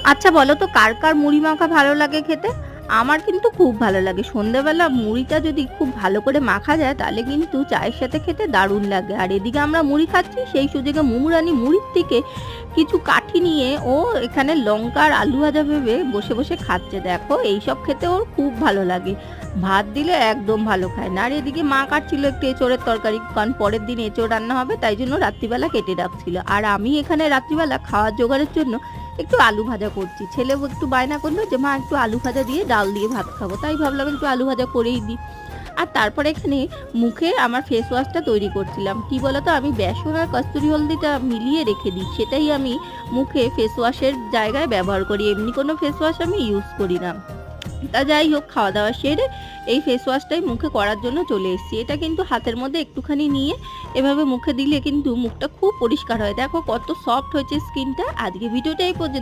আচ্ছা বলো তো কার কার মুড়ি মাখা ভালো লাগে খেতে? আমার কিন্তু খুব ভালো লাগে। সন্ধ্যেবেলা মুড়িটা যদি খুব ভালো করে মাখা যায় তাহলে কিন্তু চায়ের সাথে খেতে দারুণ লাগে। আর এদিকে আমরা মুড়ি খাচ্ছি, সেই সুযোগে মুমুরানি মুড়ির থেকে কিছু কাঠি নিয়ে ও এখানে লঙ্কা আর আলু ভাজা ভেবে বসে বসে খাচ্ছে। দেখো এইসব খেতে ওর খুব ভালো লাগে। ভাত দিলে একদম ভালো খায় না। আর এদিকে মা কাটছিল একটু এঁচোড়ের তরকারি, কারণ পরের দিন এঁচোড় রান্না হবে, তাই জন্য রাত্রিবেলা কেটে রাখছিল। আর আমি এখানে রাত্রিবেলা খাওয়ার জোগাড়ের জন্য একটু আলু ভাজা করছি। ছেলেও একটু বায়না করলো যে মা একটু আলু ভাজা দিয়ে ডাল দিয়ে ভাত খাবো, তাই ভাবলাম একটু আলু ভাজা করেই দিই। আর তারপরে এখানে মুখে আমার ফেস ওয়াশটা তৈরি করছিলাম। কি বলতো, আমি বেসন আর কস্তুরি হলদিটা মিলিয়ে রেখে দিই, সেটাই আমি মুখে ফেস ওয়াশের জায়গায় ব্যবহার করি। এমনি কোনো ফেস ওয়াশ আমি ইউজ করি না। তা যাই হোক, খাওয়া দাওয়া সেরে এই ফেস ওয়াশটাই মুখে করার জন্য চলে এসেছি। এটা কিন্তু হাতের মধ্যে একটুখানি নিয়ে এভাবে মুখে দিলে কিন্তু মুখটা খুব পরিষ্কার হয়। দেখো কত সফট হয়েছে স্কিনটা। আজকে ভিডিওটা এই পর্যন্ত।